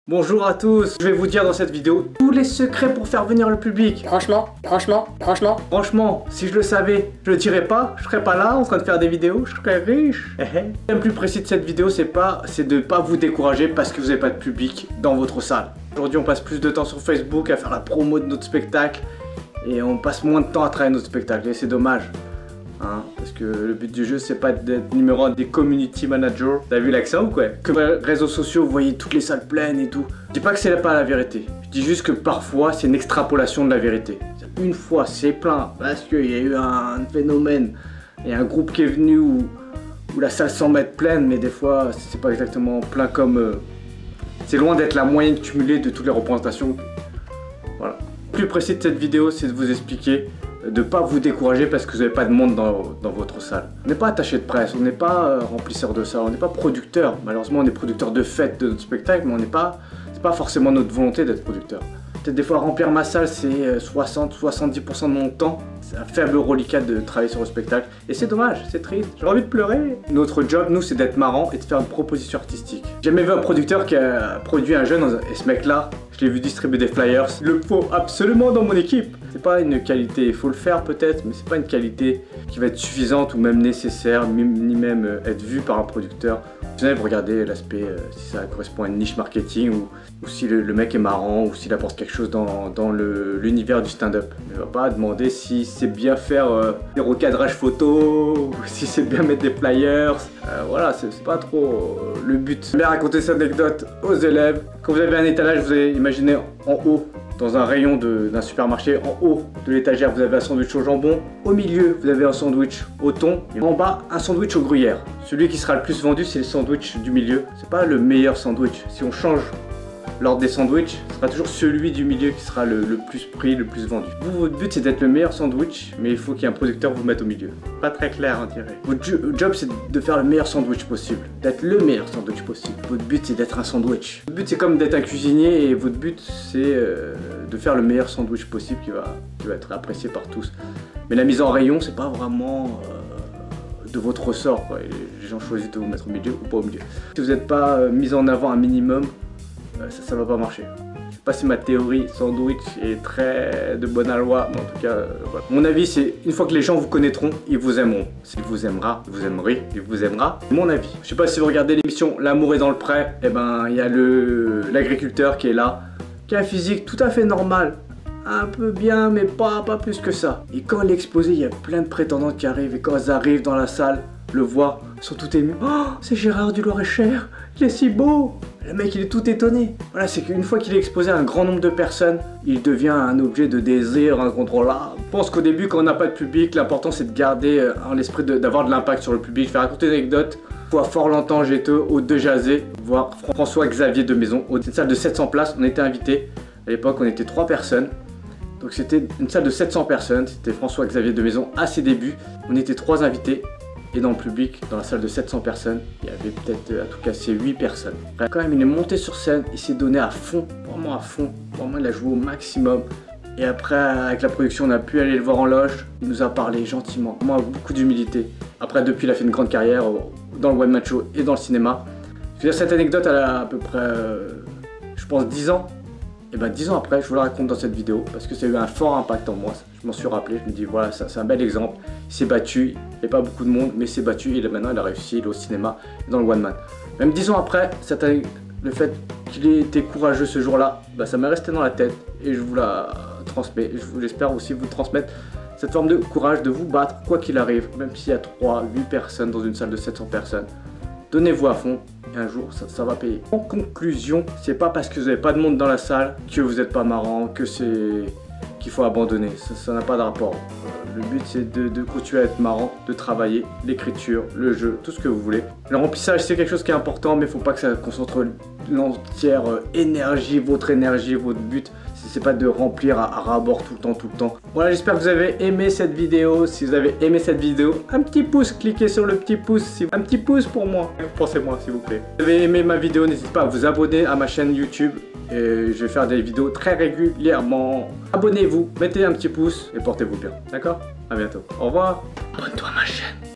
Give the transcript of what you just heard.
Bonjour à tous, je vais vous dire dans cette vidéo tous les secrets pour faire venir le public. Franchement, si je le savais, je le dirais pas, je serais pas là en train de faire des vidéos, je serais riche. Le plus précis de cette vidéo, c'est de pas vous décourager parce que vous n'avez pas de public dans votre salle. Aujourd'hui, on passe plus de temps sur Facebook à faire la promo de notre spectacle et on passe moins de temps à travailler notre spectacle et c'est dommage. Hein, parce que le but du jeu c'est pas d'être numéro 1 des community managers. T'as vu l'accent ou quoi? Que les réseaux sociaux vous voyez toutes les salles pleines et tout. Je dis pas que c'est pas la vérité. Je dis juste que parfois c'est une extrapolation de la vérité. Une fois c'est plein parce qu'il y a eu un phénomène et un groupe qui est venu où la salle semble être pleine, mais des fois c'est pas exactement plein comme... c'est loin d'être la moyenne cumulée de toutes les représentations. Voilà. Le plus précis de cette vidéo c'est de vous expliquer de ne pas vous décourager parce que vous n'avez pas de monde dans votre salle. On n'est pas attaché de presse, on n'est pas remplisseur de salle, on n'est pas producteur. Malheureusement, on est producteur de fête de notre spectacle, mais c'est pas forcément notre volonté d'être producteur. Peut-être des fois remplir ma salle, c'est 60-70% de mon temps. C'est un faible reliquat de travailler sur le spectacle. Et c'est dommage, c'est triste, j'ai envie de pleurer. Notre job, nous, c'est d'être marrant et de faire une proposition artistique. J'ai jamais vu un producteur qui a produit un jeune, et ce mec-là, je l'ai vu distribuer des flyers. Il le faut absolument dans mon équipe. C'est pas une qualité, il faut le faire peut-être, mais c'est pas une qualité qui va être suffisante ou même nécessaire, ni même être vue par un producteur. Vous regardez l'aspect, si ça correspond à une niche marketing ou si le mec est marrant ou s'il apporte quelque chose dans l'univers du stand-up. Il va pas demander si c'est bien faire des recadrages photos ou si c'est bien mettre des flyers. Voilà, c'est pas trop le but. J'aime bien raconter cette anecdote aux élèves. Quand vous avez un étalage, vous avez imaginé en haut, dans un rayon d'un supermarché, en haut de l'étagère, vous avez un sandwich au jambon. Au milieu, vous avez un sandwich au thon. Et en bas, un sandwich au gruyère. Celui qui sera le plus vendu, c'est le sandwich du milieu. C'est pas le meilleur sandwich. Si on change l'ordre des sandwichs, ce sera toujours celui du milieu qui sera le plus pris, le plus vendu. Vous, votre but, c'est d'être le meilleur sandwich, mais il faut qu'il y ait un producteur vous mette au milieu. Pas très clair, on dirait. Votre job, c'est de faire le meilleur sandwich possible. D'être le meilleur sandwich possible. Votre but, c'est d'être un sandwich. Votre but, c'est comme d'être un cuisinier et votre but, c'est de faire le meilleur sandwich possible qui va être apprécié par tous. Mais la mise en rayon, c'est pas vraiment de votre ressort, quoi. Les gens choisissent de vous mettre au milieu ou pas au milieu. Si vous n'êtes pas mis en avant un minimum, ça va pas marcher. Je sais pas si ma théorie sandwich est très de bonne aloi, mais en tout cas, voilà. Mon avis, c'est une fois que les gens vous connaîtront, ils vous aimeront. S'il vous aimera, vous aimerez, il vous aimera. Mon avis. Je sais pas si vous regardez l'émission L'amour est dans le pré, et ben il y a l'agriculteur qui est là, qui a un physique tout à fait normal. Un peu bien, mais pas plus que ça. Et quand elle est exposée, il y a plein de prétendantes qui arrivent, et quand elles arrivent dans la salle, le voir, ils sont tout émus. Oh, c'est Gérard du Loir-et-Cher, il est si beau. Le mec, il est tout étonné. Voilà, c'est qu'une fois qu'il est exposé à un grand nombre de personnes, il devient un objet de désir incontrôlable. Je pense qu'au début, quand on n'a pas de public, l'important c'est de garder en l'esprit d'avoir de l'impact sur le public. Je vais raconter une anecdote. Fois fort longtemps, j'étais au De Jazé, voir François-Xavier de Maison. C'est une salle de 700 places, on était invités. À l'époque, on était 3 personnes. Donc c'était une salle de 700 personnes, c'était François-Xavier de Maison à ses débuts. On était 3 invités. Et dans le public, dans la salle de 700 personnes, il y avait peut-être à tout casser 8 personnes. Quand même, il est monté sur scène, il s'est donné à fond, vraiment à fond. Vraiment, il a joué au maximum. Et après, avec la production, on a pu aller le voir en loge. Il nous a parlé gentiment, vraiment avec beaucoup d'humilité. Après, depuis, il a fait une grande carrière dans le one-man show et dans le cinéma. Je veux dire, cette anecdote, elle a à peu près, je pense, 10 ans. Et ben 10 ans après, je vous la raconte dans cette vidéo parce que ça a eu un fort impact en moi. Je m'en suis rappelé, je me dis voilà, c'est un bel exemple. Il s'est battu, il n'y a pas beaucoup de monde, mais il s'est battu et maintenant il a réussi, il est au cinéma et dans le one man. Même 10 ans après, le fait qu'il ait été courageux ce jour-là, bah, ça m'est resté dans la tête et je vous la transmets. J'espère aussi vous transmettre cette forme de courage de vous battre quoi qu'il arrive, même s'il y a 3, 8 personnes dans une salle de 700 personnes. Donnez-vous à fond et un jour ça va payer. En conclusion, c'est pas parce que vous n'avez pas de monde dans la salle que vous n'êtes pas marrant, qu'il faut abandonner. Ça n'a pas de rapport. Le but c'est de continuer à être marrant, de travailler, l'écriture, le jeu, tout ce que vous voulez. Le remplissage c'est quelque chose qui est important, mais il ne faut pas que ça concentre l'entière énergie, votre but. C'est pas de remplir à ras-bord tout le temps. Voilà, j'espère que vous avez aimé cette vidéo. Si vous avez aimé cette vidéo, un petit pouce, cliquez sur le petit pouce. Un petit pouce pour moi. Pensez-moi s'il vous plaît. Si vous avez aimé ma vidéo, n'hésitez pas à vous abonner à ma chaîne YouTube. Et je vais faire des vidéos très régulièrement. Abonnez-vous, mettez un petit pouce et portez-vous bien. D'accord? À bientôt. Au revoir. Abonne-toi à ma chaîne.